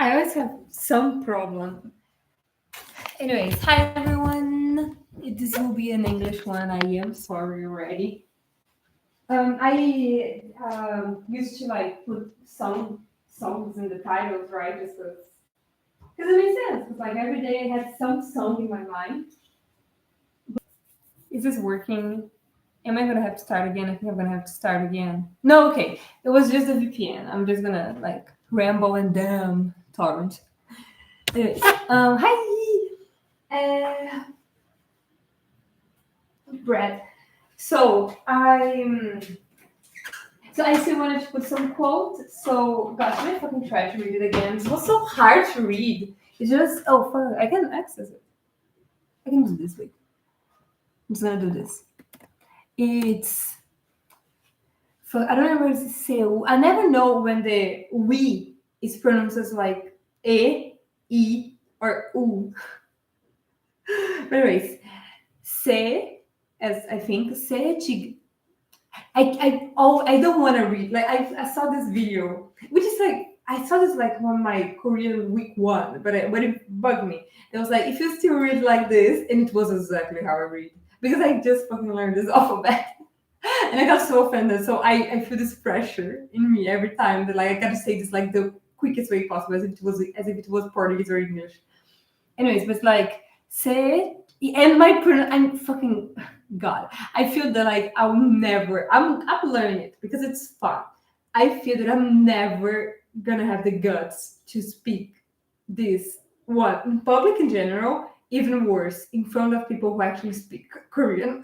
I always have some problem. Anyways, hi everyone. This will be an English one. I am sorry already. I used to like put songs in the titles, right? Just because it makes sense. Because like every day I had some song in my mind. Is this working? Am I gonna have to start again? I think I'm gonna have to start again. No, okay. It was just a VPN. I'm just gonna like ramble and damn torrent. Anyways, hi. Uh, Brad. So I still wanted to put some quotes. So gosh, I'm gonna fucking try to read it again. It was so hard to read. It's just fuck. I can access it. I can do this. Wait, I'm just gonna do this. It's fuck. I don't remember what it say. I never know when the we is pronounced as like e or u. But anyways, se as I think se I don't want to read. Like I saw this video, which is like I saw this like on my Korean week one, but it bugged me. It was like if you still read like this, and it was exactly how I read because I just fucking learned this alphabet, and I got so offended. So I feel this pressure in me every time that like I gotta say this like the quickest way possible, as if it was Portuguese or English. Anyways, but like say and I'm fucking God. I feel that like I'll never. I'm learning it because it's fun. I feel that I'm never gonna have the guts to speak this one in public in general. Even worse, in front of people who actually speak Korean,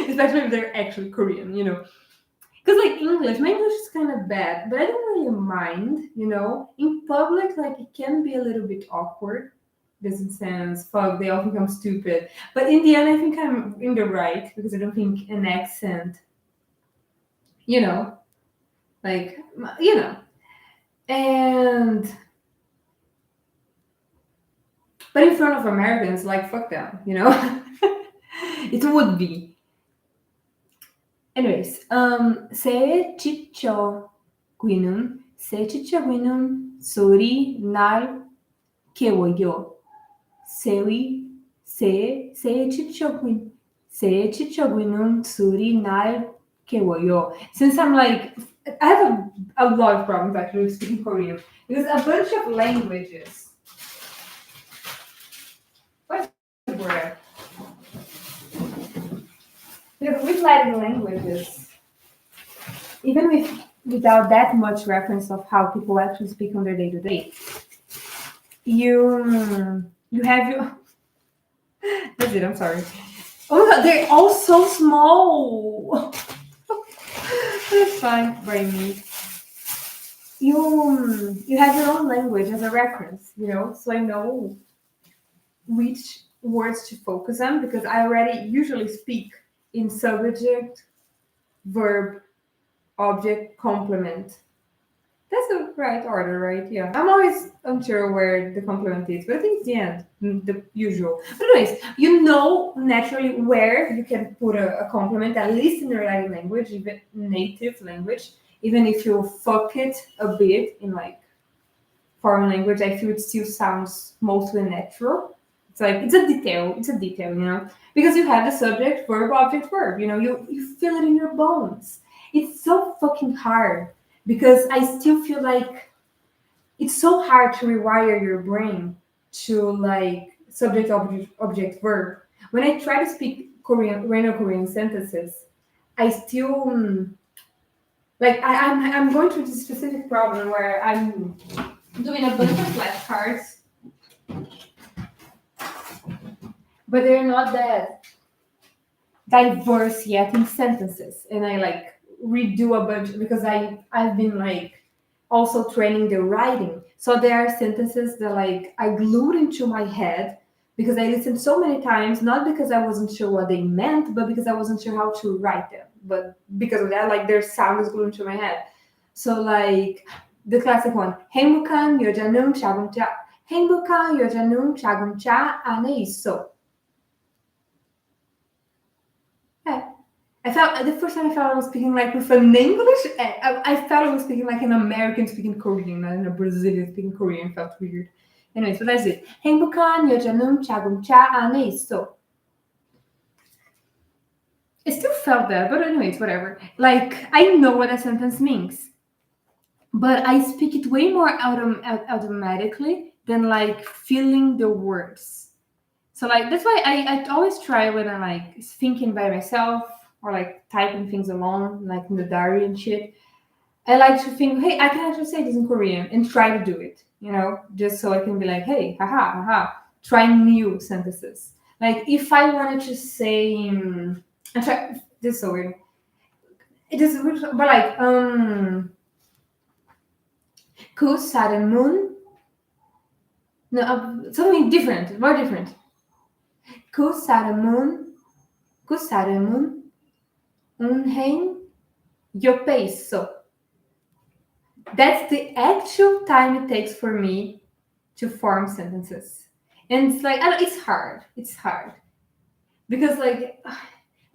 especially if they're actually Korean. Because like English, my English is kind of bad, but I don't really mind. In public, like it can be a little bit awkward. Doesn't sense. Fuck, they all think I'm stupid. But in the end, I think I'm in the right because I don't think an accent, you know, like you know, and but in front of Americans, like fuck them. It would be. Anyways, 새 지저귀는 소리 날 깨워요. 새 지저귀는 소리 날 깨워요. Since I'm like, I have a lot of problems actually with speaking Korean because a bunch of languages. What's the word? Because with Latin languages, even without that much reference of how people actually speak on their day to day, you have your. That's it. I'm sorry. Oh my God, they're all so small. That's fine, brain me. You have your own language as a reference, so I know which words to focus on because I already usually speak in subject, verb, object, complement. That's the right order, right? Yeah. I'm always unsure where the complement is, but I think it's the end, the usual. But anyways, naturally where you can put a complement, at least in your Latin language, even native language, even if you fuck it a bit in like foreign language, I feel it still sounds mostly natural. It's like it's a detail, because you have the subject, verb, object, verb. You feel it in your bones. It's so fucking hard because I still feel like it's so hard to rewire your brain to like subject, object, verb. When I try to speak Korean sentences, I still like I'm going through this specific problem where I'm doing a bunch of flashcards, but they're not that diverse yet in sentences, and I like redo a bunch because I've been like also training the writing. So there are sentences that like I glued into my head because I listened so many times, not because I wasn't sure what they meant, but because I wasn't sure how to write them. But because of that, like their sound is glued into my head. So like the classic one, 행복한 여자는 작은 차 안에 있어. Yeah. I felt the first time I felt I was speaking like with an English. I felt I was speaking like an American speaking Korean, not in a Brazilian speaking Korean. Felt weird. Anyways, but that's it. 행복한 여자는 작은 차 안에 있어. I still felt that, but anyways, whatever. Like I know what a sentence means, but I speak it way more automatically than like feeling the words. So like that's why I always try when I'm like thinking by myself or like typing things alone, like in the diary and shit. I like to think, hey, I can actually say this in Korean and try to do it, just so I can be like, hey, haha, haha, try new sentences. Like if I wanted to say, I try this is so weird. It is weird, but like 그 사람은 no something different, more different. 그 사람은 은행 옆에 있어. That's the actual time it takes for me to form sentences. And it's like, it's hard. It's hard. Because like,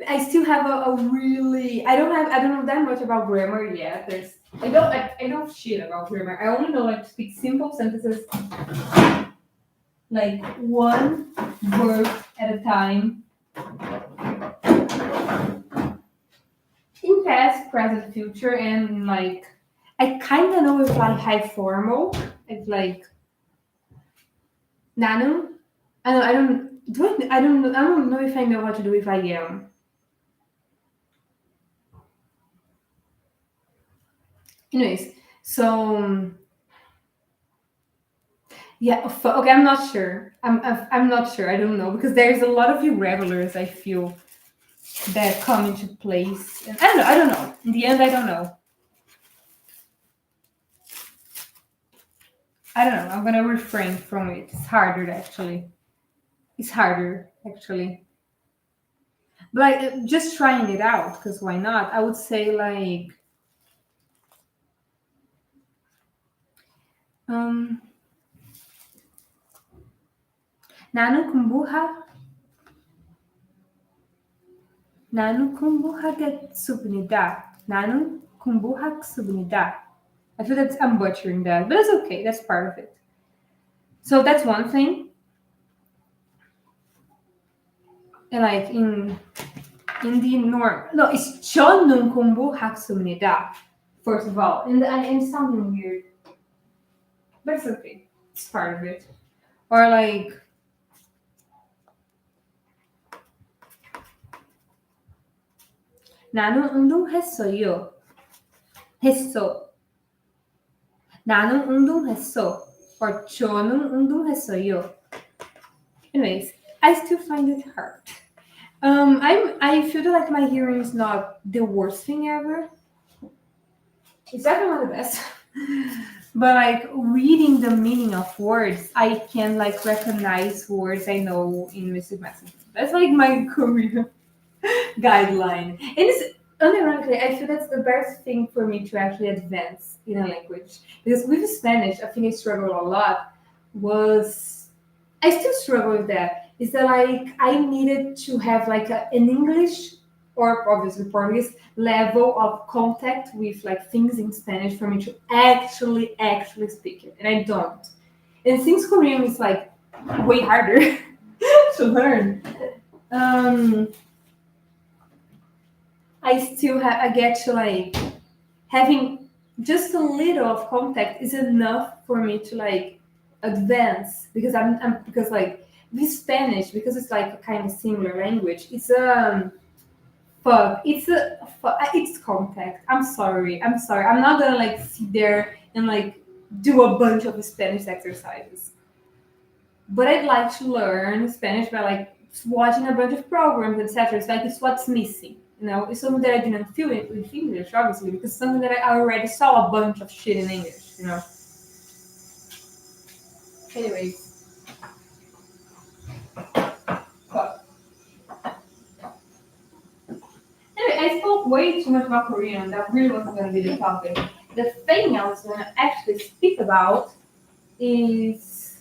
I still have a really, I don't know that much about grammar yet. I know shit about grammar. I only know like to speak simple sentences, like one word at a time. In past, present, future, and like, I kind of know if like high formal, it's like 나는. I don't know if I know how to do if I am. Anyways, so yeah, okay, I'm not sure. I'm not sure. I don't know because there's a lot of irregulars I feel that come into place, and I don't know. In the end, I don't know. I don't know. I'm gonna refrain from it. It's harder actually. But like just trying it out, because why not? I would say like 나는 공부하겠습니다. 나는 공부하겠습니다. I feel that I'm butchering that, but it's okay. That's part of it. So that's one thing. And like in the norm, no, it's 저는 공부하겠습니다. First of all, and it's sounding weird, but it's okay. It's part of it. Or like 나는 운동했어요. 했어. 나는 운동했어. Or 저는 운동했어요. Anyways, I still find it hard. I feel like my hearing is not the worst thing ever. It's definitely not the best. But like reading the meaning of words, I can like recognize words I know in music messages. That's like my Korean guideline. And it's unironically, I feel that's the best thing for me to actually advance in a language. Because with Spanish, I think I struggled a lot. I still struggle with that. Is that like I needed to have like an English or obviously Portuguese level of contact with like things in Spanish for me to actually speak it, and I don't. And since Korean is like way harder to learn, I get to like having just a little of contact is enough for me to like advance because because like with Spanish, because it's like a kind of similar language, it's it's contact. I'm sorry. I'm not gonna like sit there and like do a bunch of Spanish exercises. But I'd like to learn Spanish by like watching a bunch of programs, etc. It's like it's what's missing. It's something that I didn't feel it with English, obviously, because something that I already saw a bunch of shit in English. Anyways. Anyway, I spoke way too much about Korean. That really wasn't going to be the topic. The thing I was going to actually speak about is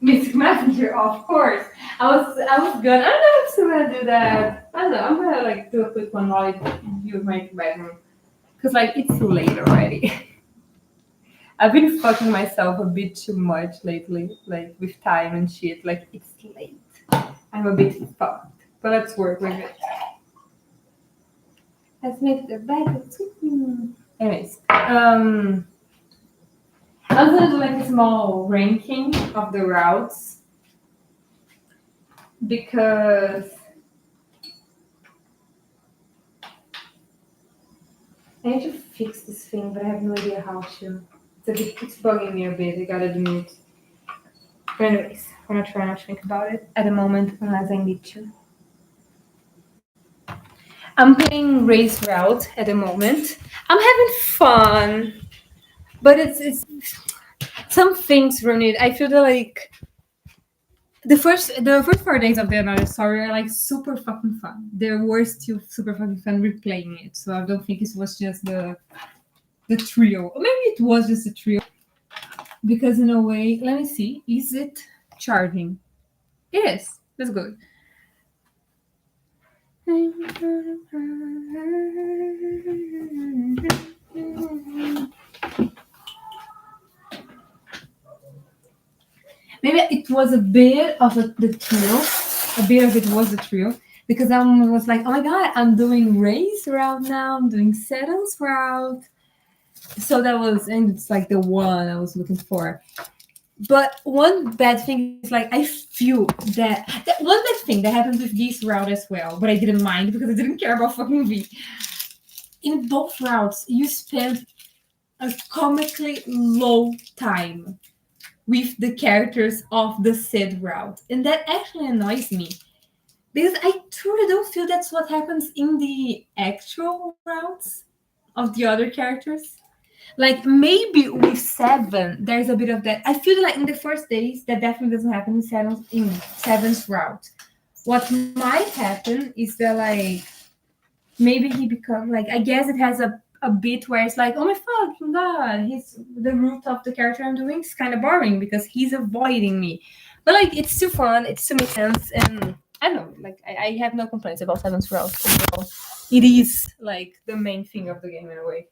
Mystic Messenger, of course. I was gonna. I don't know if I'm still gonna do that. I don't know. I'm gonna like do a quick one while I use my bedroom because like it's late already. I've been fucking myself a bit too much lately, like with time and shit. Like it's late. I'm a bit fucked, but let's work with it. Let's make the bed. Anyways, I'm gonna do like a small ranking of the routes because I need to fix this thing, but I have no idea how to. It's bugging me a bit. I gotta admit. But anyways, I'm gonna try not to think about it at the moment unless I need to. I'm playing race route at the moment. I'm having fun, but it's some things ruin it. I feel that like the first 4 days of the another story are like super fucking fun. There were still super fucking fun replaying it, so I don't think it was just the trio. Or maybe it was just a trio. Because in a way, let me see, is it charging? It is. That's good. Maybe it was a bit of the trio. A bit of it was the trio. Because I was like, oh my god, I'm doing race route now, I'm doing settles route. So that was, and it's like the one I was looking for. But one bad thing is like I feel that one bad thing that happened with this route as well, but I didn't mind because I didn't care about fucking V. In both routes, you spend a comically low time with the characters of the said route, and that actually annoys me because I truly don't feel that's what happens in the actual routes of the other characters. Like maybe with seven, there's a bit of that. I feel like in the first days, that definitely doesn't happen in seven's route. What might happen is that like maybe he become like I guess it has a bit where it's like, oh my fucking god, he's the route of the character I'm doing is kind of boring because he's avoiding me. But like it's still fun, it still makes sense, and I don't know, like I have no complaints about seven's route overall. It is like the main thing of the game in a way.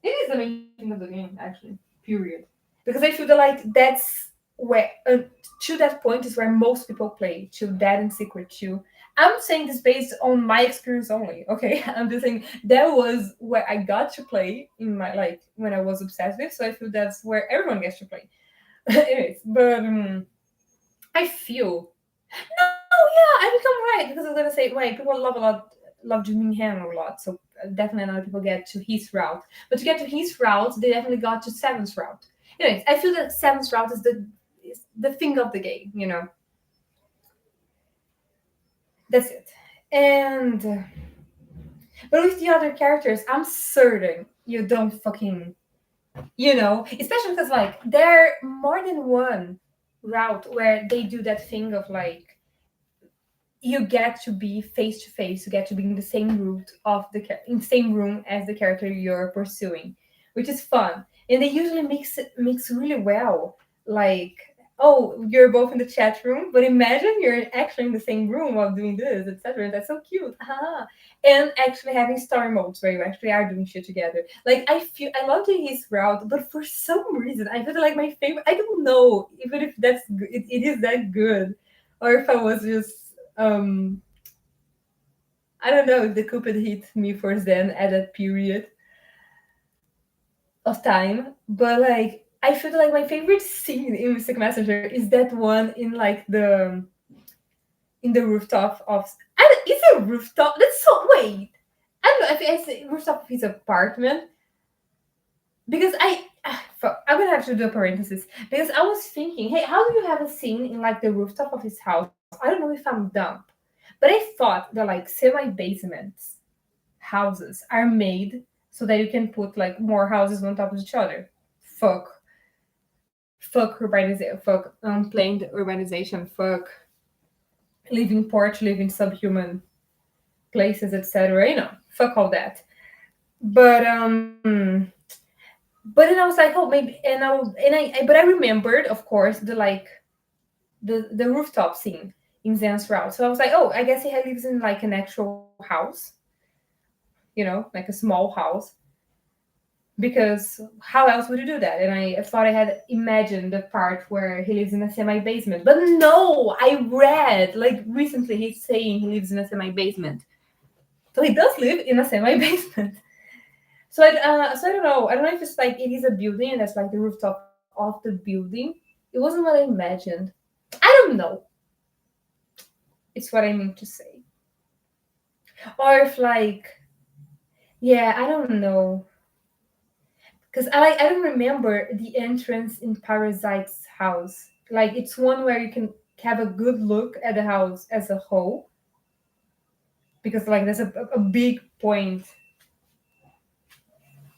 It is the main thing of the game, actually. Period. Because I feel that like that's where to that point is where most people play to Dead and Secret 2. I'm saying this based on my experience only. Okay, I'm just saying that was where I got to play in my like when I was obsessed with. So I feel that's where everyone gets to play. Anyways, but I feel no, yeah, I become right because I was gonna say wait, people love Birmingham a lot, so definitely a lot of people get to his route. But to get to his route, they definitely got to seventh route. Anyways, I feel that seventh route is the thing of the game, you know. That's it. And but with the other characters, I'm certain you don't fucking especially because like there are more than one route where they do that thing of like you get to be face to face, you get to be in the same route of in the same room as the character you're pursuing, which is fun. And they usually mix really well. Like, oh, you're both in the chat room, but imagine you're actually in the same room while doing this, etc. That's so cute. And actually having story modes where you actually are doing shit together. Like I love doing his route, but for some reason I feel like my favorite. I don't know even if that's good. It is that good, or if I was just I don't know if the Cupid hit me first then at that period of time, but like I feel like my favorite scene in Mystic Messenger is that one in like the rooftop of is a rooftop? That's so wait. I don't know if it's the rooftop of his apartment because I'm gonna have to do a parenthesis because I was thinking, hey, how do you have a scene in like the rooftop of his house? I don't know if I'm dumb. But I thought that like semi-basements houses are made so that you can put like more houses on top of each other. Fuck urbanization. Fuck unplanned urbanization. Fuck living porch, living subhuman places, etc. Fuck all that. But then I was like, oh, maybe, but I remembered, of course, the like the rooftop scene in Zan's route. So I was like, oh, I guess he lives in like an actual house, like a small house. Because how else would you do that? And I thought I had imagined the part where he lives in a semi basement. But no, I read like recently he's saying he lives in a semi basement. So he does live in a semi basement. So so I don't know. I don't know if it's like it is a building and that's like the rooftop of the building. It wasn't what I imagined. I don't know. It's what I mean to say. Or if like, yeah, I don't know. Because I don't remember the entrance in Parasite's house. Like it's one where you can have a good look at the house as a whole. Because like there's a big point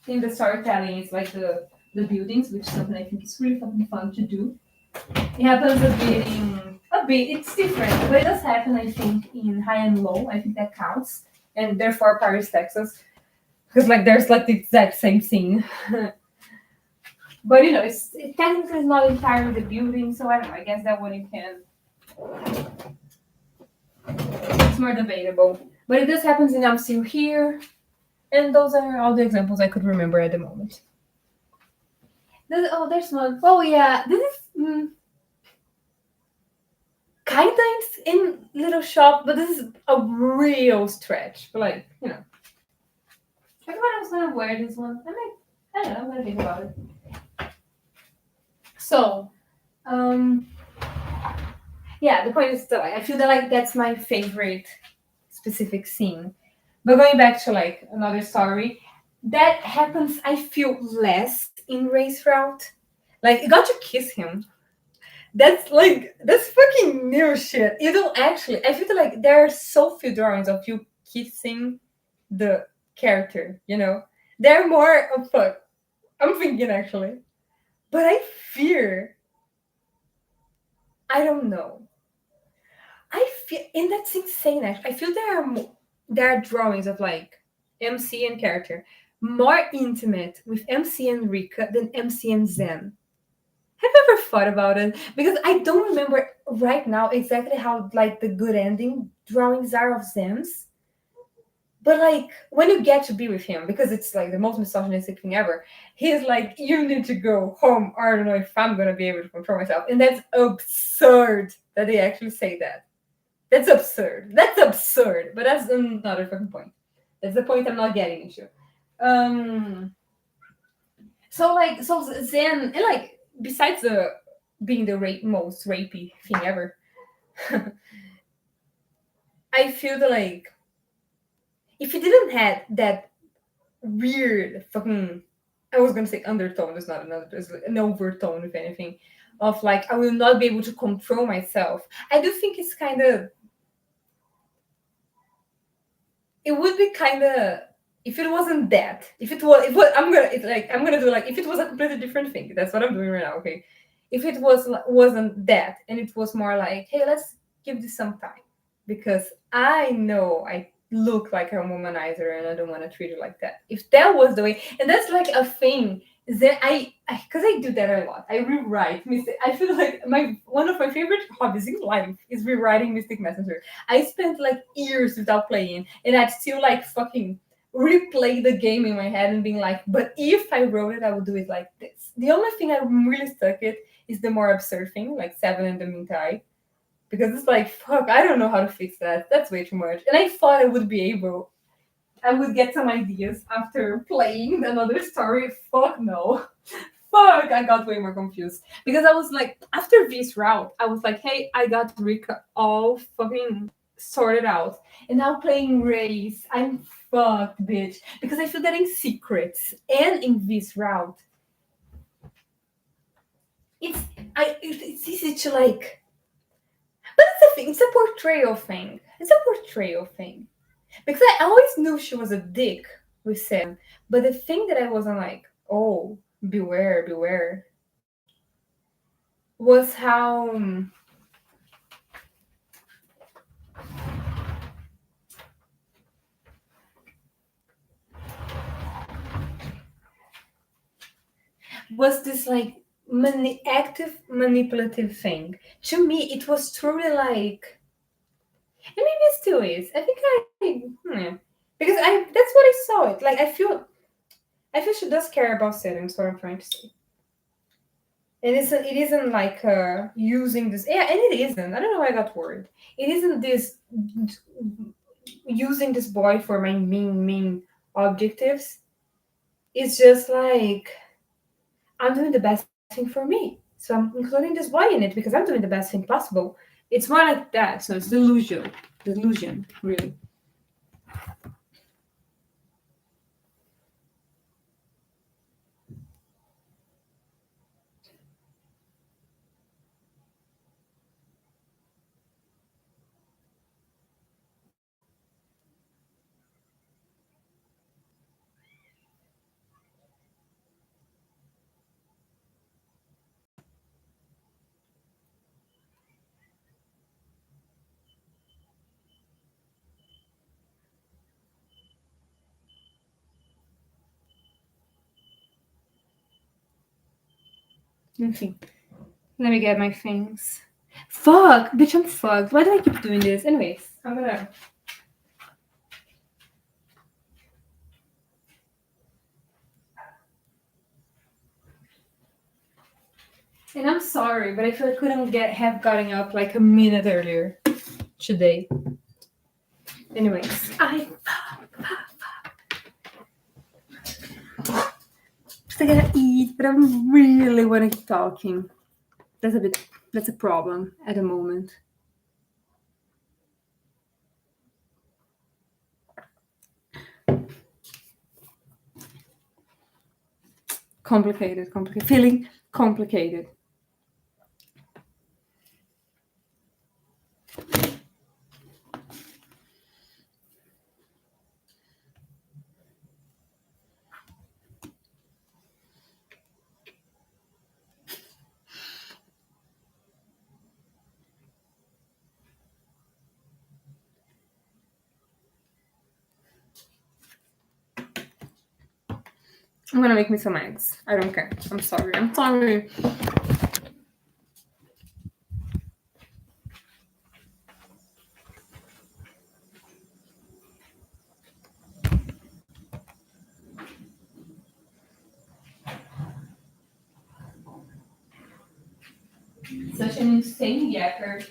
in the storytelling. It's like the buildings, which is something I think is really fucking fun to do. It happens a bit. It's different, but it does happen. I think in High and Low. I think that counts, and therefore Paris, Texas, because like there's like the exact same scene. But it technically is not entirely the building, so I don't know. I guess that one you can. It's more debatable, but it just happens in I'm Still Here, and those are all the examples I could remember at the moment. There's one. Oh yeah, this is kind of in Little Shop, but this is a real stretch. But like I thought I was gonna wear this one. I don't know. I'm gonna think about it. So, yeah, the point is that I feel that like that's my favorite specific scene. But going back to like another story, that happens I feel less in Race Route. Like you got to kiss him. That's fucking new shit. You don't actually. I feel like there are so few drawings of you kissing the character. They're more of fuck. I'm thinking actually, but I fear. I don't know. I feel, and that's insane. Actually, I feel there are drawings of like MC and character more intimate with MC and Rika than MC and Zen. Have you ever thought about it? Because I don't remember right now exactly how like the good ending drawings are of Zen's. But like when you get to be with him, because it's like the most misogynistic thing ever, he's like, you need to go home, or I don't know if I'm gonna be able to control myself. And that's absurd that they actually say that. That's absurd. That's absurd. But that's another fucking point. That's the point I'm not getting into. So Zen, and like besides the being the most rapey thing ever, I feel that like if you didn't have that weird fucking, I was gonna say undertone, it's not another, it's an overtone if anything, of like I will not be able to control myself. I do think it's kind of, it would be kind of, if it wasn't that, if I'm gonna do like if it was a completely different thing. That's what I'm doing right now. Okay, if it wasn't that, and it was more like, hey, let's give this some time, because I know I look like a womanizer and I don't want to treat it like that. If that was the way, and that's like a thing that because I do that a lot. I rewrite Mystic. I feel like one of my favorite hobbies in life is rewriting Mystic Messenger. I spent like years without playing, and I'd still like fucking replay the game in my head and being like, but if I wrote it, I would do it like this. The only thing I'm really stuck at is the more absurd thing, like Seven and the Mintai. Because it's like, fuck, I don't know how to fix that. That's way too much. And I thought I would get some ideas after playing another story. Fuck no. Fuck, I got way more confused. Because I was like, after this route, I was like, hey, I got Rika all fucking sorted out. And now playing Race, I'm fucked, bitch. Because I feel that in Secrets and in this route, it's easy to like. But it's a thing. It's a portrayal thing. Because I always knew she was a dick with Sam. But the thing that I wasn't like, oh, beware, was how was this like active manipulative thing. To me, it was truly like, and maybe it still is. I think because that's what I saw it. Like I feel she does care about settings. What I'm trying to say. It isn't like using this. Yeah, and it isn't. I don't know why I got worried. It isn't this using this boy for my main objectives. It's just like I'm doing the best thing for me. So I'm including this boy in it because I'm doing the best thing possible. It's more like that. So it's delusion. Delusion, really. Okay. Let me get my things. Fuck, bitch, I'm fucked. Why do I keep doing this? Anyways, I'm gonna. And I'm sorry, but I feel I couldn't have gotten up like a minute earlier today. Anyways, I gotta eat, but I really want to keep talking. That's a problem at the moment. Complicated, feeling complicated. I'm gonna make me some eggs. I don't care. I'm sorry. I'm sorry. Such an insane yacker.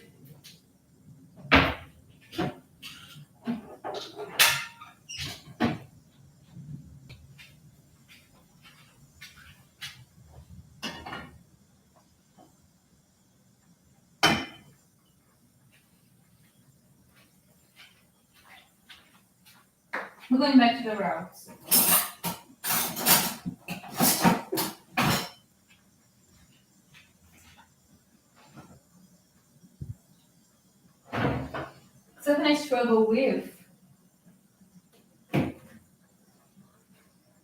We're going back to the routes. Something I struggle with.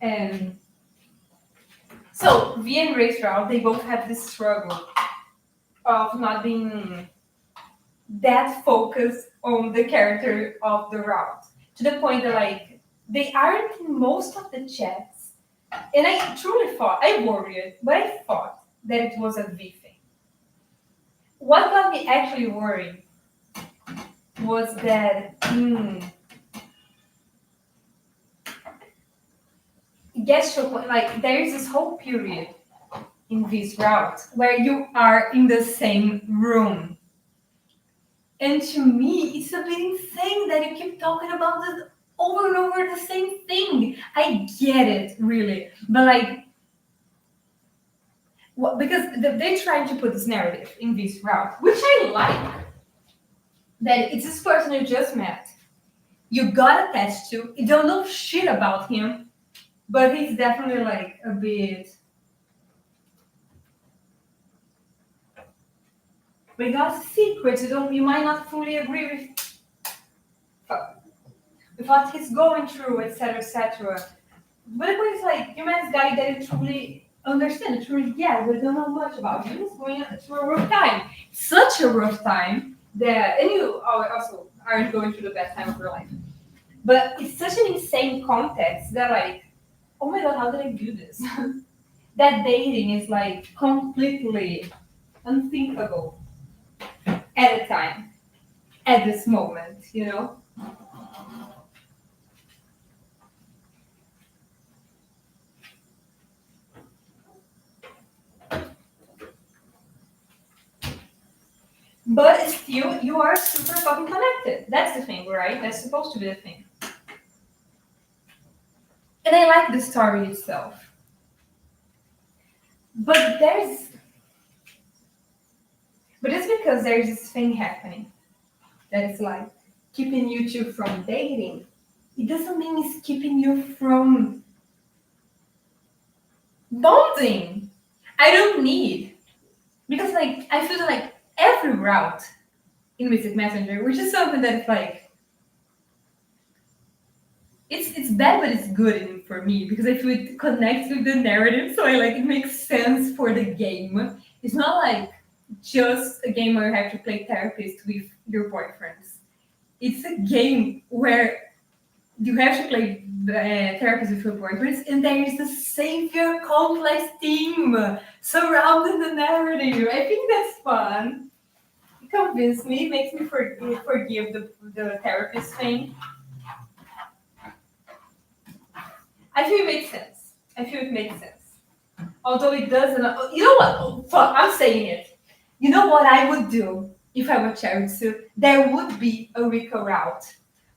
And so V and Ray's route, they both have this struggle of not being that focused on the character of the route. To the point that like they aren't in most of the chats. And I truly thought, I worried, but I thought that it was a V thing. What got me actually worried was that gets to a point, like there is this whole period in this route where you are in the same room. And to me, it's a bit insane that you keep talking about this over and over the same thing. I get it, really. But like, because they're trying to put this narrative in this route, which I like. That it's this person you just met, you got attached to, you don't know shit about him, but he's definitely like a bit. But he got secrets. You might not fully agree with what he's going through, etc., etc. But the point is like you met this guy that you truly understand, truly get, but don't know much about him. He's going through a rough time, such a rough time that, and you also aren't going through the best time of your life. But it's such an insane context that like, oh my god, how did I do this? that dating is like completely unthinkable at a time, at this moment, you know? But still, you are super fucking connected. That's the thing, right? That's supposed to be the thing. And I like the story itself. But there's, but it's because there's this thing happening that is like keeping you two from dating. It doesn't mean it's keeping you from bonding. I don't need, because like I feel like every route in Mystic Messenger, which is something that's like it's bad, but it's good for me because I feel it connects with the narrative, so I like it makes sense for the game. It's not like just a game where you have to play therapist with your boyfriends. It's a game where you have to play therapist with your boyfriends, and there is the savior complex theme surrounding the narrative. I think that's fun. It convinced me, makes me forgive the therapist thing. I feel it makes sense. I feel it makes sense. Although it doesn't. You know what? Oh, fuck, I'm saying it. You know what I would do if I were Charitsu? There would be a Rika route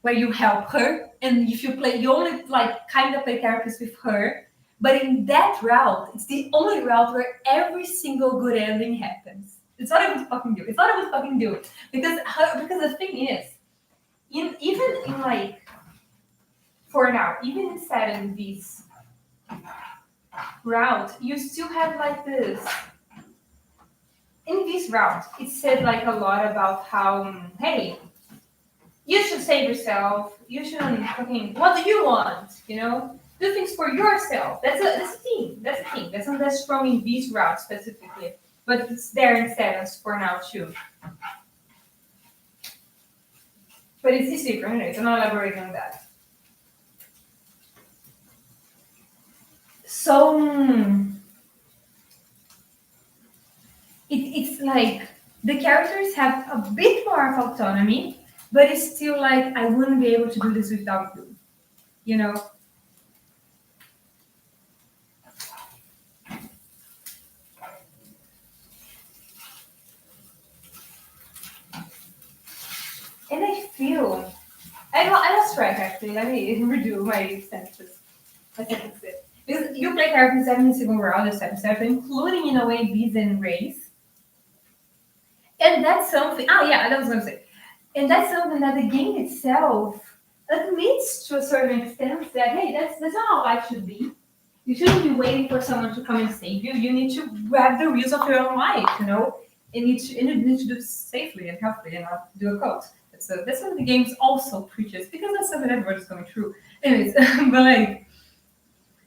where you help her, and if you play, you only like kind of play therapist with her. But in that route, it's the only route where every single good ending happens. It's what I would fucking do. It's what I would fucking do because the thing is, even in like for now, even inside of this route, you still have like this. In this route, it said like a lot about how, hey, you should save yourself. You shouldn't fucking. What do you want? You know, do things for yourself. That's a thing. That's a thing. That's not that strong in this route specifically, but it's there in settings for now too. But it's different. Anyways, I'm not elaborating on that. So it's like the characters have a bit more of autonomy, but it's still like I wouldn't be able to do this without you. You know. And I feel I lost track actually. Let me redo my sentences. My sentences. Because you play characters every single round this episode, including in a way Bees and Rays. And that's something yeah, that was gonna say. And that's something that the game itself admits to a certain extent that hey, that's not how life should be. You shouldn't be waiting for someone to come and save you. You need to grab the wheels of your own life, you know? And you need to do it safely and healthily and not do a cult. That's what the games also preaches because that's something everybody's going through. Anyways,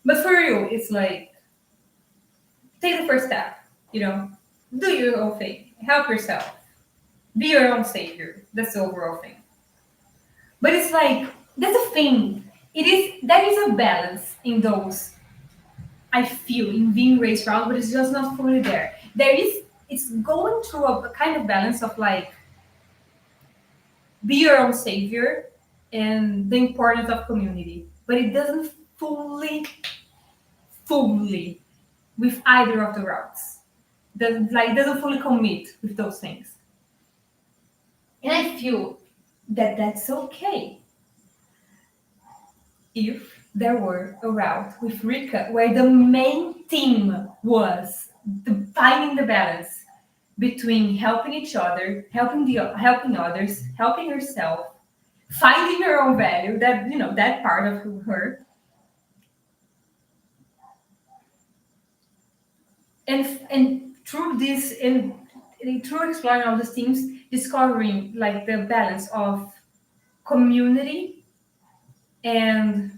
but for you, it's like take the first step, you know, do your own thing, help yourself, be your own savior. That's the overall thing. But it's like that's a thing. There is a balance in those. I feel in being raised around, but it's just not fully there. It's going through a kind of balance of like be your own savior and the importance of community, but it doesn't fully with either of the routes. Doesn't fully commit with those things. And I feel that that's okay if there were a route with Rika where the main theme was finding the balance between helping each other, helping others, helping yourself, finding her own value, that that part of her, and through this and through exploring all these themes, discovering like the balance of community and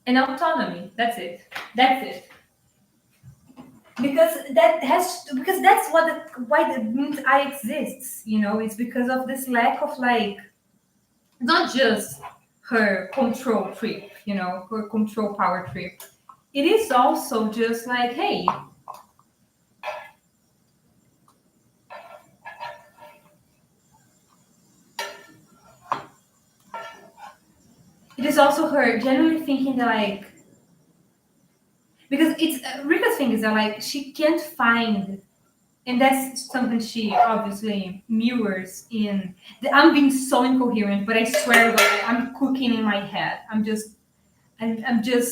autonomy. That's it. That's it. Because that's why the means I exists. You know, it's because of this lack of like not just her control trip, her control power trip. It is also just like, hey, it is also her generally thinking that, like, because it's Rika's thing is that, like, she can't find, and that's something she obviously mirrors in I'm being so incoherent, but I swear to God, I'm cooking in my head. I'm just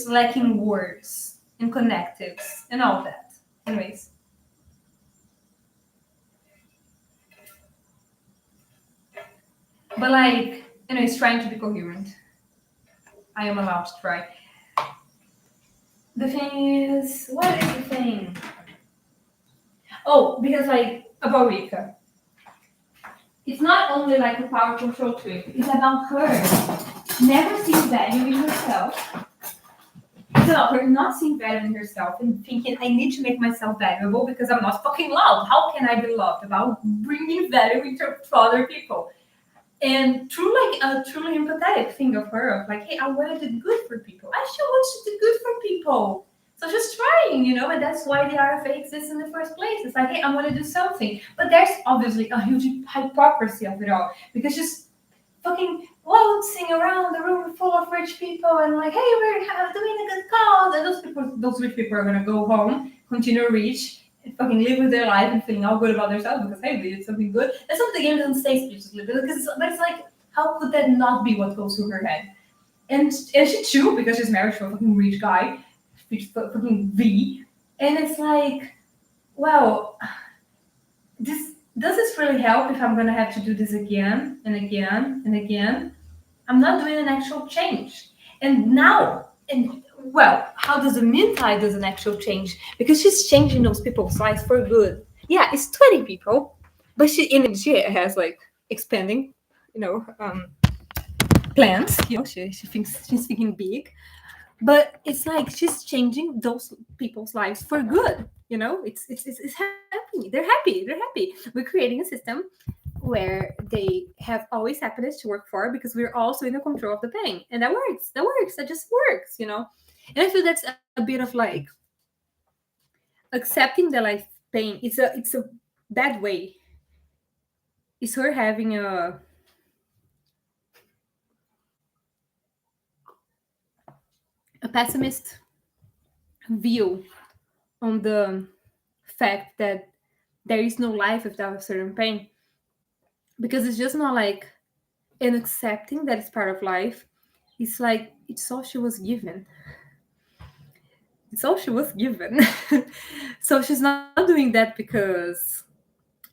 lacking words and connectives and all that. Anyways, but like, anyways, trying to be coherent. I am allowed to try. The thing is, what is the thing? Oh, because like about Rika, it's not only like a power control trick. It's about her never seeing value in herself. It's about her not seeing value in herself and thinking, I need to make myself valuable because I'm not fucking loved. How can I be loved? About bringing value into other people. And through like a truly empathetic thing of her, of like, hey, I want to do good for people. I still want to do good for people. So just trying, and that's why the RFA exists in the first place. It's like, hey, I want to do something. But there's obviously a huge hypocrisy of it all. Because just fucking waltzing around the room full of rich people and like, hey, we're doing a good cause. And those rich people are gonna go home, continue rich, and fucking live with their life and feeling all good about themselves because hey, they did something good. That's what the game doesn't say explicitly, but it's like, how could that not be what goes through her head? And she too, because she's married to a fucking rich guy, fucking V, and it's like, well, this does this really help if I'm gonna have to do this again and again and again? I'm not doing an actual change. And now, and well, how does the Mintai does an actual change? Because she's changing those people's lives for good. Yeah, it's 20 people, but she has like expanding, you know, um, plans. She thinks she's thinking big, but it's like she's changing those people's lives for good. It's happy. They're happy. They're happy. We're creating a system where they have always happiness to work for because we're also in the control of the pain, and that works. That works. That just works. And I feel that's a bit of like accepting the life pain. It's a bad way. It's her having a pessimist view on the fact that there is no life without a certain pain, because it's just not like an accepting that it's part of life. It's like it's all she was given. It's all she was given. So she's not doing that because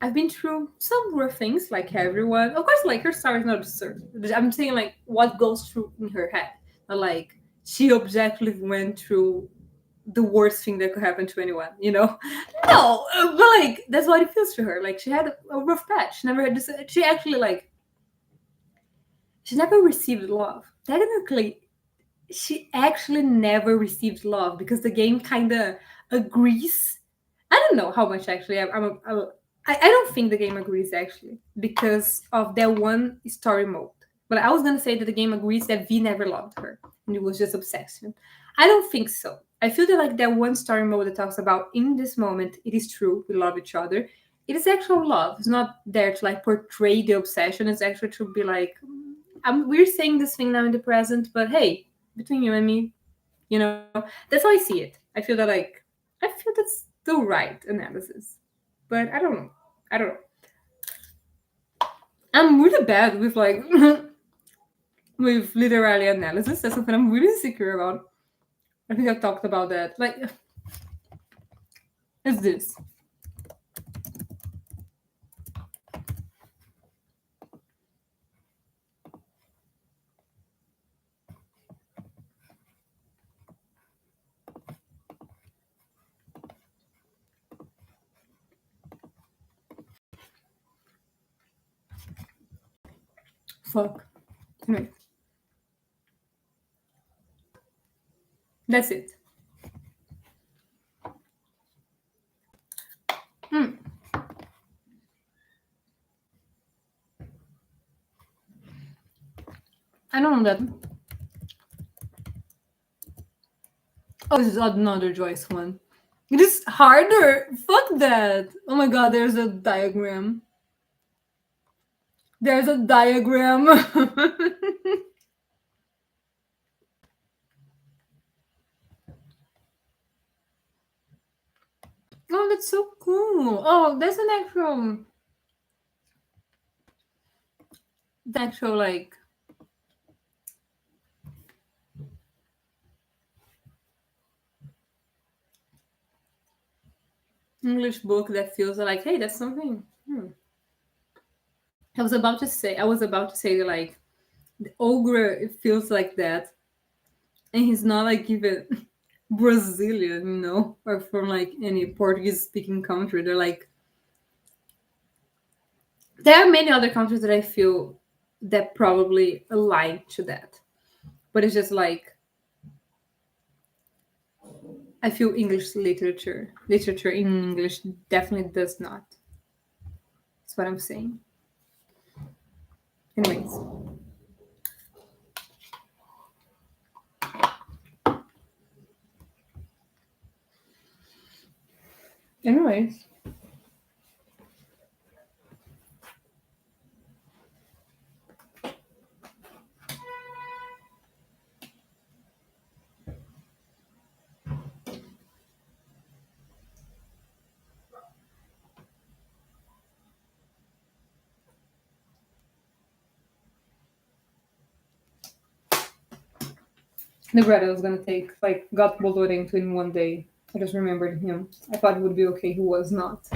I've been through some rough things, like everyone. Of course, like her story is not absurd. I'm saying like what goes through in her head. Not like she objectively went through the worst thing that could happen to anyone. No, but like that's what it feels to her. Like she had a rough patch. She never had this. She actually like she never received love. Technically, she actually never received love because the game kind of agrees. I don't know how much actually. I don't think the game agrees actually because of that one story mode. But I was gonna say that the game agrees that V never loved her and it was just obsession. I don't think so. I feel that like that one story mode that talks about in this moment it is true we love each other. It is actual love. It's not there to like portray the obsession. It's actually to be like, we're saying this thing now in the present, but hey, between you and me, that's how I see it. I feel that like I feel that's the right analysis, but I don't know. I don't know. I'm really bad with like with literary analysis. That's something I'm really insecure about. I think I've talked about that. Like, it's this. Fuck. Anyway, that's it. Hmm. I don't know that. Oh, this is another Joyce one. It is harder. Fuck that. Oh my god, there's a diagram. There's a diagram. Oh, that's so cool. Oh, there's an actual like English book that feels like, hey, that's something. I was about to say like the ogre. It feels like that, and he's not like even Brazilian, or from like any Portuguese speaking country. They're like, there are many other countries that I feel that probably align to that, but it's just like I feel English literature in English definitely does not. That's what I'm saying. Anyways. Anyways. The bread I was gonna take, like, got Bolorento in one day. I just remembered him. I thought he would be okay. He was not.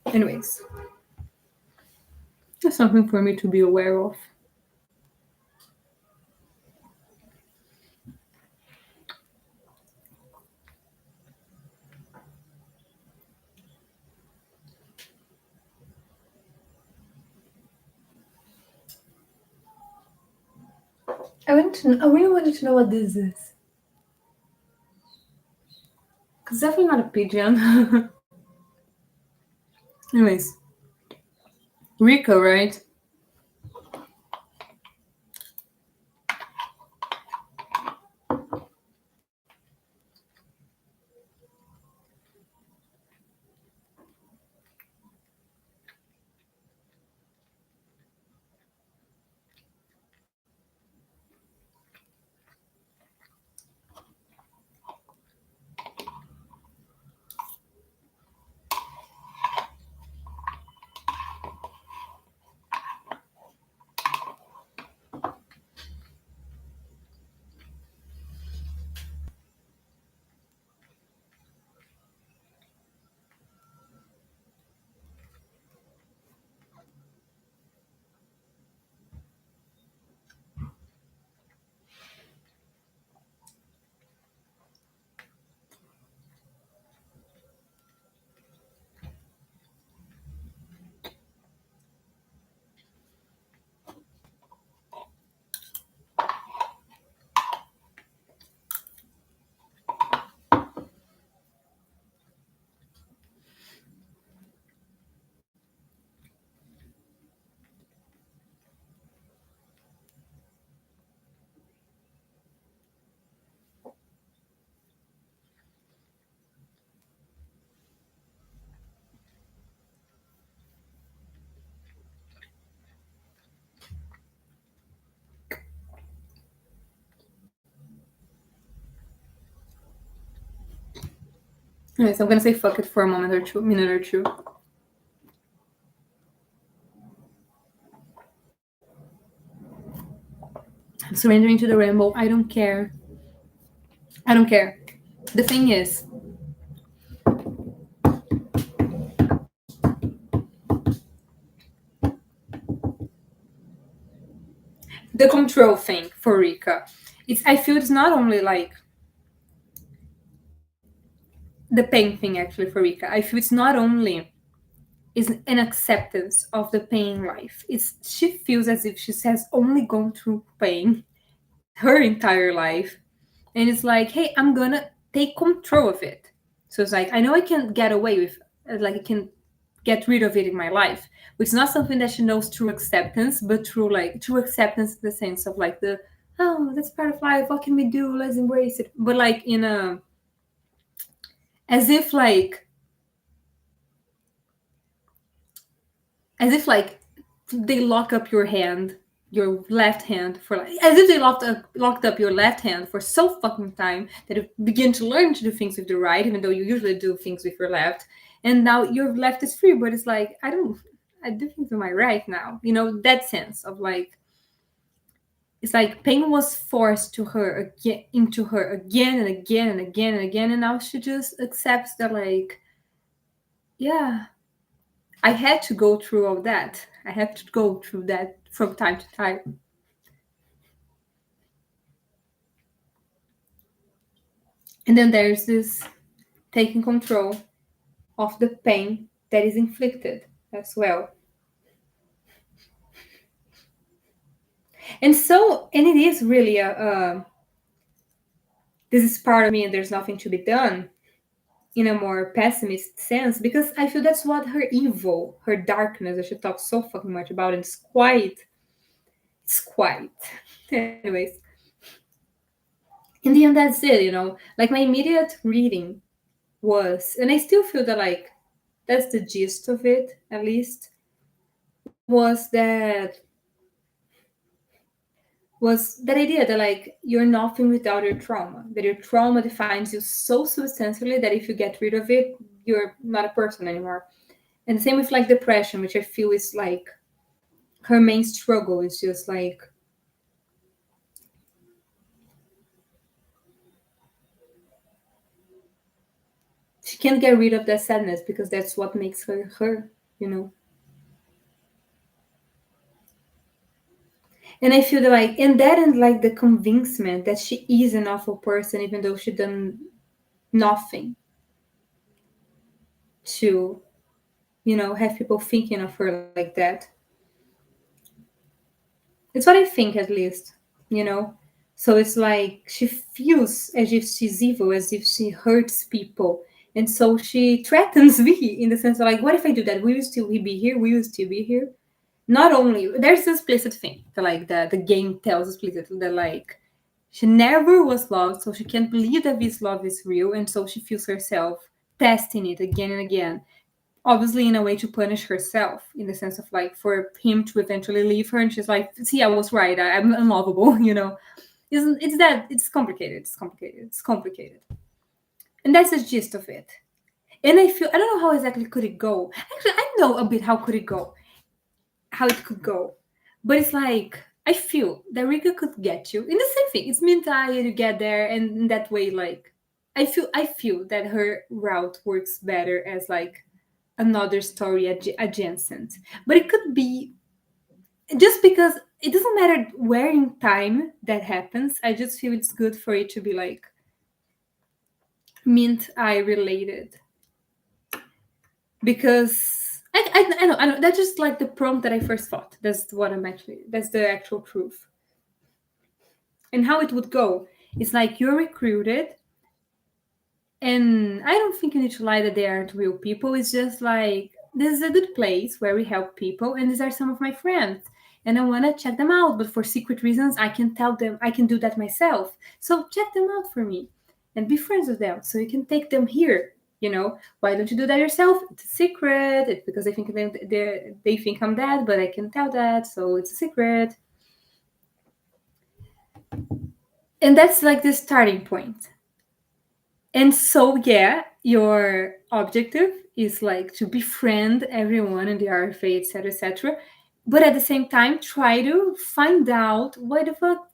Anyways. That's something for me to be aware of. I really wanted to know what this is. Because definitely not a pigeon. Anyways. Rico, right? Anyways, I'm gonna say fuck it for a minute or two. I'm surrendering to the rainbow. I don't care. I don't care. The thing is, the control thing for Rika. I feel it's not only like the pain thing actually for Rika. I feel it's not only is an acceptance of the pain in life. She feels as if she has only gone through pain her entire life. And it's like, hey, I'm gonna take control of it. So it's like, I know I can get away with, like, I can get rid of it in my life, which is not something that she knows through acceptance, but through acceptance in the sense of like the, oh, that's part of life, what can we do, let's embrace it, but like in a, as if like they lock up your hand, your left hand, for like, as if they locked up your left hand for so fucking time that you begin to learn to do things with the right, even though you usually do things with your left, and now your left is free, but it's like I do things with my right now, that sense of like, it's like pain was forced to her again, into her again and again and again and again, and now she just accepts that like, yeah, I had to go through all that. I have to go through that from time to time. And then there's this taking control of the pain that is inflicted as well. And it is really this is part of me and there's nothing to be done in a more pessimist sense, because I feel that's what her evil, her darkness that she talks so fucking much about, and it's quite. Anyways, in the end, that's it, like my immediate reading was, and I still feel that like that's the gist of it, at least, was that idea that like you're nothing without your trauma, that your trauma defines you so substantially that if you get rid of it, you're not a person anymore. And the same with like depression, which I feel is like her main struggle is just like she can't get rid of that sadness because that's what makes her her, And I feel that like, and that and like the convincement that she is an awful person, even though she done nothing to, have people thinking of her like that. It's what I think, at least, So it's like she feels as if she's evil, as if she hurts people. And so she threatens me in the sense of like, what if I do that? Will you still be here? Will you still be here? Not only, there's this explicit thing that like the game tells explicitly that like she never was loved, so she can't believe that this love is real, and so she feels herself testing it again and again, obviously in a way to punish herself, in the sense of like for him to eventually leave her, and she's like, see, I was right, I'm unlovable. It's complicated, and that's the gist of it. And I don't know how exactly could it go. Actually, I know a bit how it could go, but it's like I feel that Rika could get you in the same thing. It's Mintai, you get there, and in that way, like I feel that her route works better as like another story adjacent. But it could be just because it doesn't matter where in time that happens. I just feel it's good for it to be like Mint Eye related, because I know that's just like the prompt that I first thought. That's the actual truth. And how it would go, it's like you're recruited, and I don't think you need to lie that they aren't real people. It's just like, this is a good place where we help people, and these are some of my friends, and I want to check them out, but for secret reasons I can tell them I can do that myself, so check them out for me and be friends with them so you can take them here. Why don't you do that yourself? It's a secret. It's because they think I'm dead, but I can tell that, so it's a secret. And that's like the starting point. And so, yeah, your objective is like to befriend everyone in the RFA, etc., etc. But at the same time, try to find out why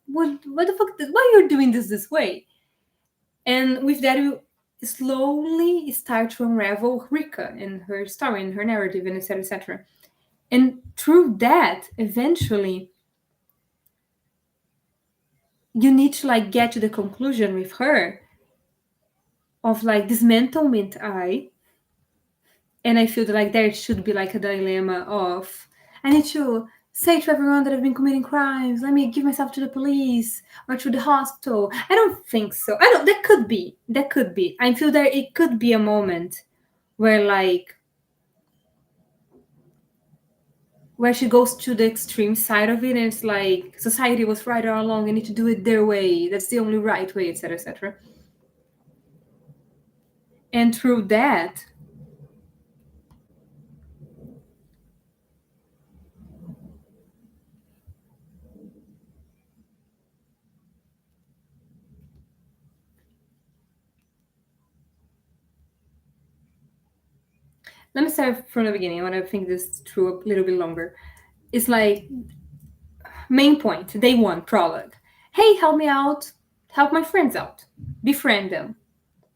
you're doing this way. And with that, you slowly start to unravel Rika and her story and her narrative, and etc., etc. And through that, eventually, you need to like get to the conclusion with her of like this mental mint eye. And I feel that like there should be like a dilemma of, I need to say to everyone that I've been committing crimes, let me give myself to the police or to the hospital. I don't think so. That could be. I feel that it could be a moment where like where she goes to the extreme side of it, and it's like society was right all along, I need to do it their way, that's the only right way, etc., etc. And through that, let me start from the beginning. I want to think this through a little bit longer. It's like, main point, day one, prologue. Hey, help me out, help my friends out, befriend them.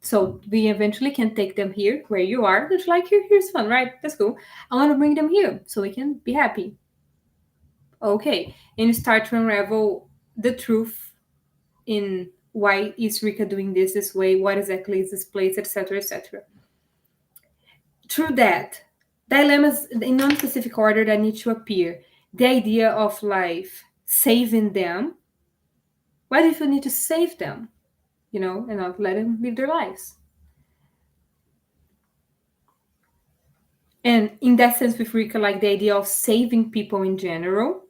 So we eventually can take them here where you are. It's like, here's fun, right? That's cool. I want to bring them here so we can be happy. Okay. And you start to unravel the truth in why is Rika doing this way, what exactly is this place, etc., etc. Through that, dilemmas in non-specific order that need to appear. The idea of life, saving them. Why do you feel need to save them? And not let them live their lives. And in that sense, with Rika, like the idea of saving people in general.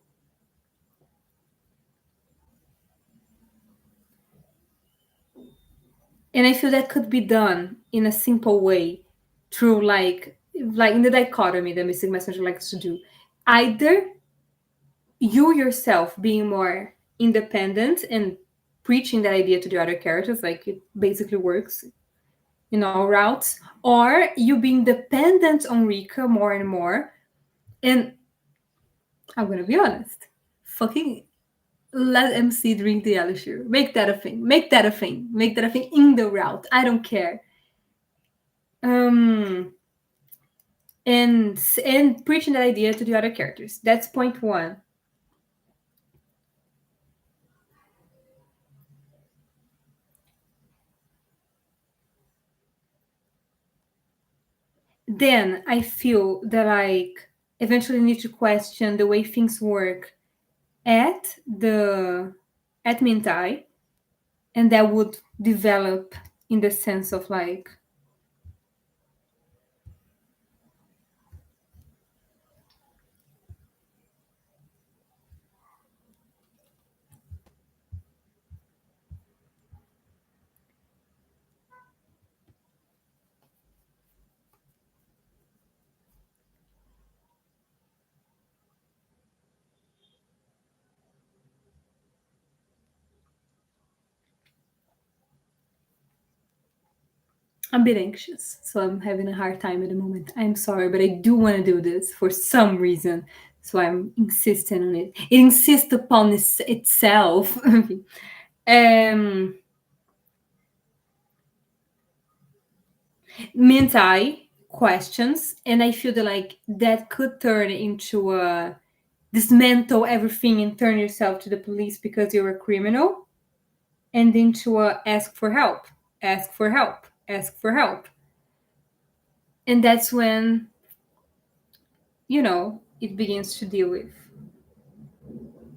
And I feel that could be done in a simple way through like in the dichotomy that Mystic Messenger likes to do. Either you yourself being more independent and preaching that idea to the other characters, like it basically works in all routes, or you being dependent on Rika more and more. And I'm gonna be honest, fucking let MC drink the elixir. Make that a thing. Make that a thing. Make that a thing in the route. I don't care. And preaching that idea to the other characters. That's point one. Then I feel that like eventually need to question the way things work at Mintai, and that would develop in the sense of like I'm a bit anxious, so I'm having a hard time at the moment. I'm sorry, but I do want to do this for some reason, so I'm insisting on it. It insists upon itself. Mintai questions, and I feel that like that could turn into a dismantle everything and turn yourself to the police because you're a criminal, and into a ask for help, ask for help, ask for help. And that's when, it begins to deal with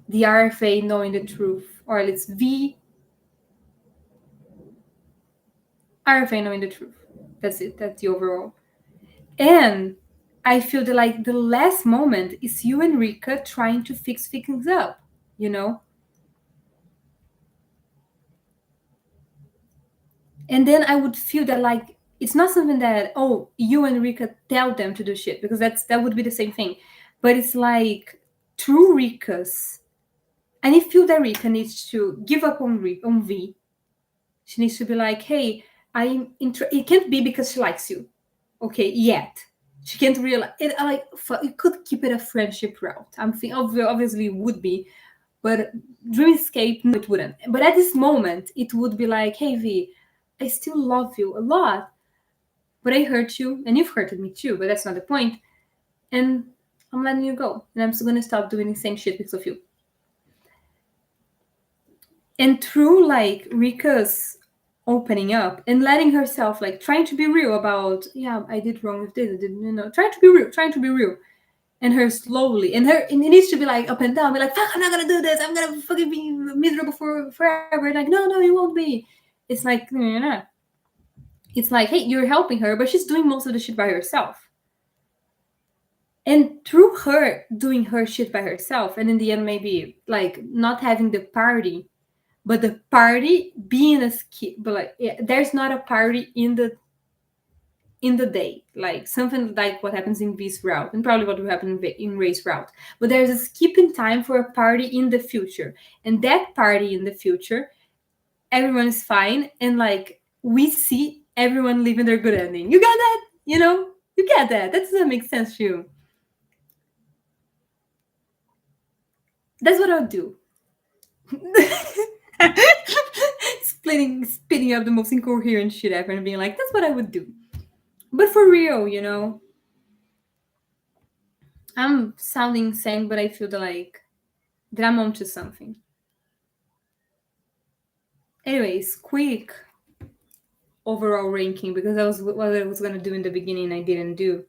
the RFA knowing the truth, or at least the RFA knowing the truth. That's it. That's the overall. And I feel that like the last moment is you and Rika trying to fix things up, you know? And then I would feel that like it's not something that, oh, you and Rika tell them to do shit, because that would be the same thing. But it's like through Rika's, and I feel that Rika needs to give up on V. She needs to be like, hey, it can't be because she likes you. Okay, yet. She can't realize it. Like, you could keep it a friendship route. I'm thinking, obviously, it would be, but Dreamscape, no, it wouldn't. But at this moment, it would be like, hey, V, I still love you a lot, but I hurt you, and you've hurted me too, but that's not the point. And I'm letting you go, and I'm still gonna stop doing the same shit because of you. And through like Rika's opening up and letting herself like trying to be real about, yeah, I did wrong with this, I didn't, trying to be real, and her slowly, and it needs to be like up and down, be like, fuck, I'm not gonna do this, I'm gonna fucking be miserable forever. Like, no, you won't be. It's like, no. It's like, hey, you're helping her, but she's doing most of the shit by herself. And through her doing her shit by herself, and in the end, maybe like not having the party, but the party being a skip, but like there's not a party in the day, like something like what happens in this route, and probably what will happen in race route. But there's a skip in time for a party in the future, and that party in the future, everyone is fine, and like we see everyone living their good ending. You got that? You know, you get that. That doesn't make sense to you. That's what I'll do. Spitting up the most incoherent shit ever and being like, that's what I would do. But for real, you know, I'm sounding insane, but I feel that I'm onto something. Anyways, quick overall ranking, because that was what I was gonna do in the beginning, I didn't do.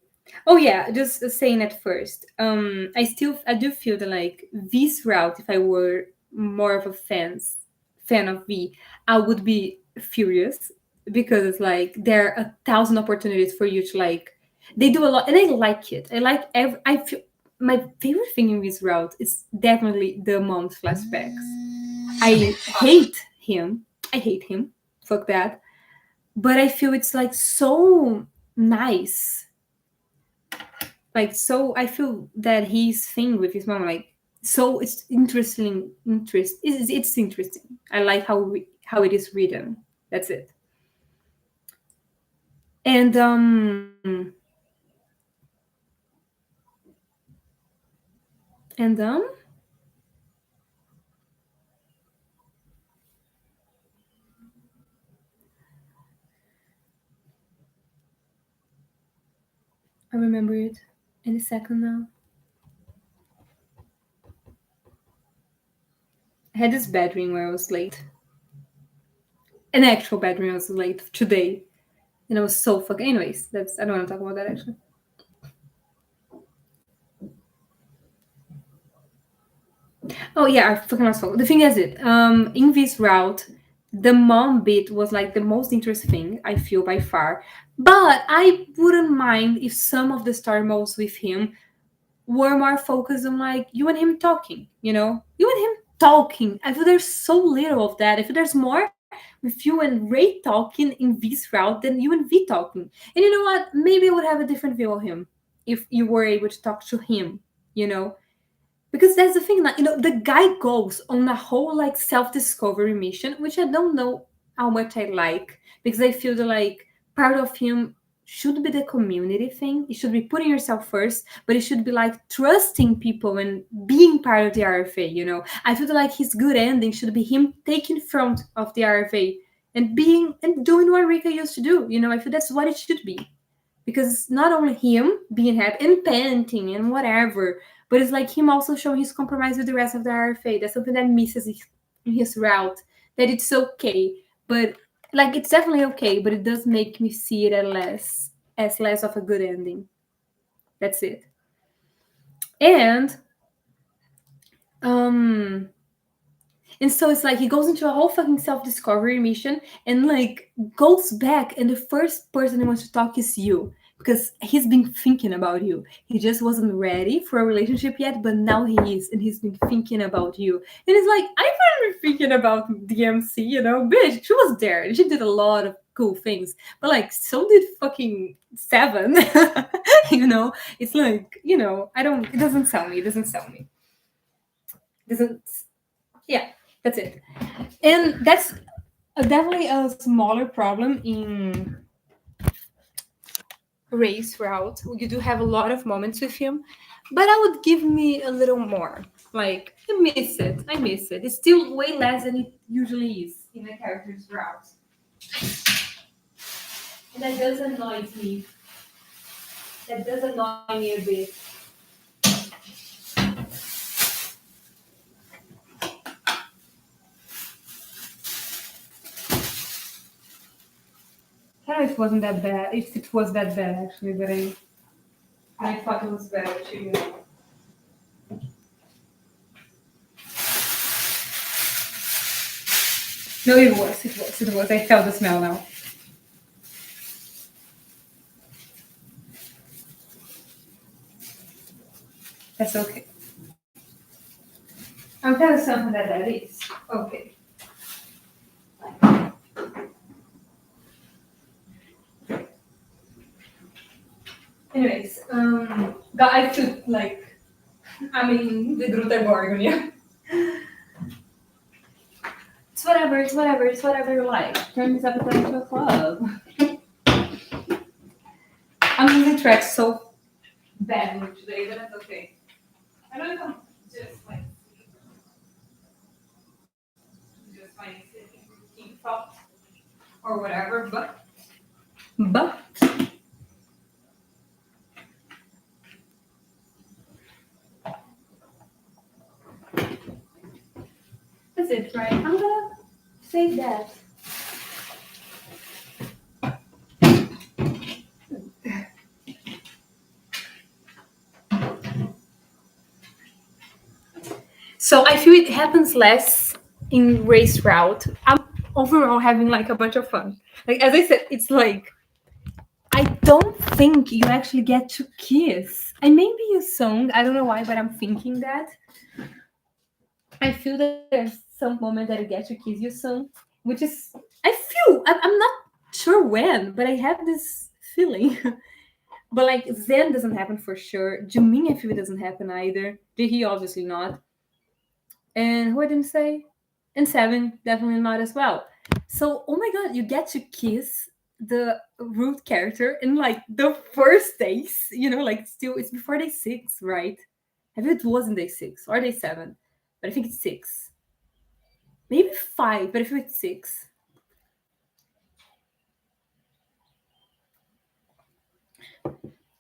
Oh yeah, just saying at first. I do feel that like this route, if I were more of a fan of V, I would be furious because it's like there are 1,000 opportunities for you to like. They do a lot, and I like it. I like every. I feel my favorite thing in this route is definitely the mom's flashbacks. I hate him. I hate him. Fuck that. But I feel it's like so nice. Like so I feel that his thing with his mom, like so it's it's interesting. I like how it is written. That's it. And and I remember it in a second now. I had this bad dream where I was late. An actual bad dream I was late today. And I was so fucking anyways, that's I don't want to talk about that actually. Oh yeah, I fucking lost focus. The thing is it, in this route, the mom bit was like the most interesting, I feel by far. But I wouldn't mind if some of the story modes with him were more focused on like you and him talking, you know? You and him talking. I feel there's so little of that. I feel there's more with you and Ray talking in this route than you and V talking. And you know what? Maybe I would have a different view of him if you were able to talk to him, you know? Because that's the thing, like, you know, the guy goes on a whole like self-discovery mission, which I don't know how much I like, because I feel that like part of him should be the community thing. It should be putting yourself first, but it should be like trusting people and being part of the RFA, you know. I feel that like his good ending should be him taking front of the RFA and being and doing what Rika used to do, you know. I feel that's what it should be. Because it's not only him being happy and painting and whatever, but it's like him also showing his compromise with the rest of the RFA. That's something that misses in his route. That it's okay, but like it's definitely okay, but it does make me see it as less of a good ending. That's it. And um and so it's like he goes into a whole fucking self-discovery mission and like goes back, and the first person he wants to talk is you. Because he's been thinking about you. He just wasn't ready for a relationship yet, but now he is, and he's been thinking about you. And it's like, I've been thinking about DMC, you know, bitch, she was there. And she did a lot of cool things. But like, so did fucking Seven. You know? It's like, you know, it doesn't sell me. It doesn't sell me. It doesn't yeah, that's it. And that's definitely a smaller problem in race route. You do have a lot of moments with him, but I would give me a little more. Like, I miss it. I miss it. It's still way less than it usually is in a character's route. And that does annoy me. That does annoy me a bit. I don't know if it wasn't that bad. If it was that bad, actually, but I thought it was better too. No, it was. It was. It was. I felt the smell now. That's okay. I'll tell you something that is. Okay. Anyways, I feel like I'm in the Gruta Gorgon, yeah. It's whatever, it's whatever, it's whatever you like. Turn this episode into a club. I'm losing track so badly today, but that's okay. I don't know if I'm just like just like thinking thought or whatever, but that's it, right? I'm gonna say that. So I feel it happens less in race route. I'm overall having like a bunch of fun. Like as I said, it's like I don't think you actually get to kiss. And maybe you sung. I don't know why, but I'm thinking that. I feel that there's some moment that you get to kiss your song, which is I'm not sure when, but I have this feeling. But like Zen doesn't happen for sure. Jimin I feel it doesn't happen either. Jihi obviously not. And who I didn't say? And Seven definitely not as well. So oh my god, you get to kiss the root character in like the first days, like still it's before day 6, right? I think it wasn't day 6 or day 7, but I think it's 6. Maybe 5, but I think it's 6.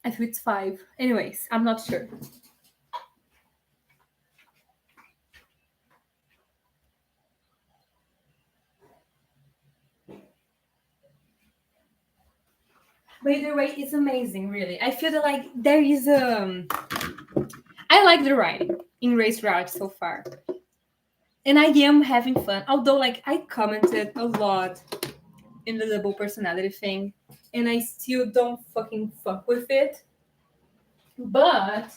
I think it's 5. Anyways, I'm not sure. But either way, it's amazing, really. I feel that like there is I like the writing in Race Route so far. And I am having fun. Although like I commented a lot in the double personality thing, and I still don't fucking fuck with it. But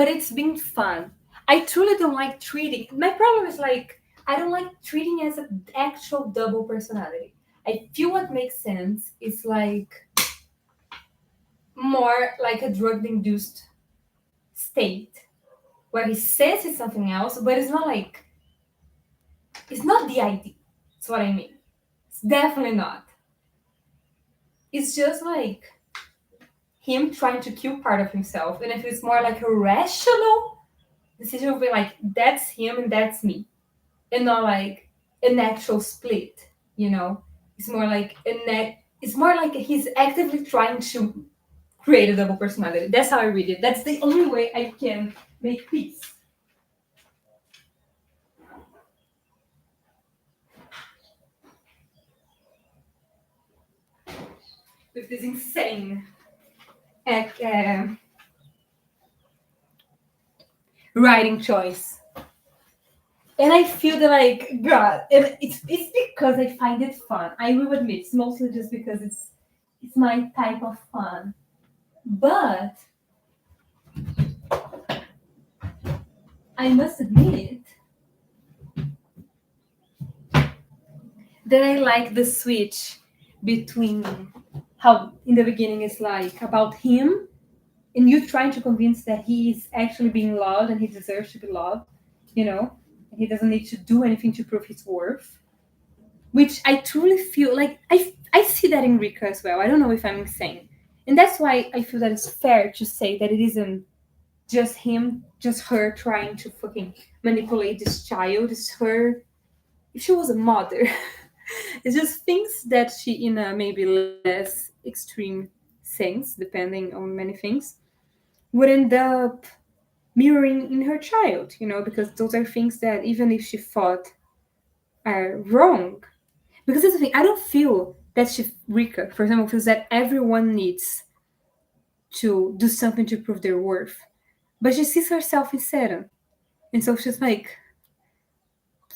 it's been fun. I truly don't like treating. My problem is like I don't like treating as an actual double personality. I feel what makes sense is like more like a drug-induced state where he says it's something else, but it's not like it's not the idea. That's what I mean. It's definitely not. It's just like him trying to kill part of himself, and if it's more like a rational decision of being like that's him and that's me, and not like an actual split. It's more like it's more like he's actively trying to create a double personality. That's how I read it. That's the only way I can make peace with this insane act, writing choice. And I feel that like God, and it's because I find it fun. I will admit it's mostly just because it's my type of fun. But I must admit that I like the switch between how in the beginning it's like about him and you trying to convince that he is actually being loved and he deserves to be loved, and he doesn't need to do anything to prove his worth. Which I truly feel like I see that in Rika as well. I don't know if I'm insane. And that's why I feel that it's fair to say that it isn't just him, just her trying to fucking manipulate this child. It's her, if she was a mother, it's just things that she, in a maybe less extreme sense, depending on many things, would end up mirroring in her child, because those are things that even if she thought are wrong, because that's the thing, I don't feel that Rika, for example, feels that everyone needs to do something to prove their worth. but she sees herself in Sarah, and so she's like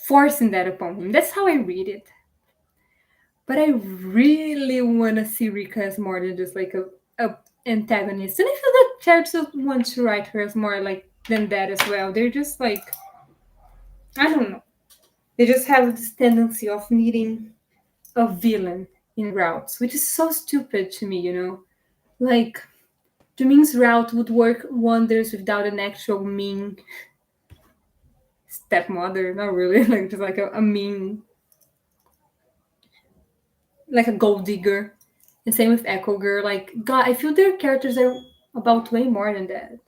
forcing that upon him. That's how I read it. But I really want to see Rika as more than just like a antagonist, and I feel that characters want to write her as more like than that as well. They're just like, I don't know. They just have this tendency of needing a villain in routes, which is so stupid to me, you know? Like, Jiming's route would work wonders without an actual mean stepmother. Not really, like just like a mean, like a gold digger. And same with Echo Girl. Like, God, I feel their characters are about way more than that.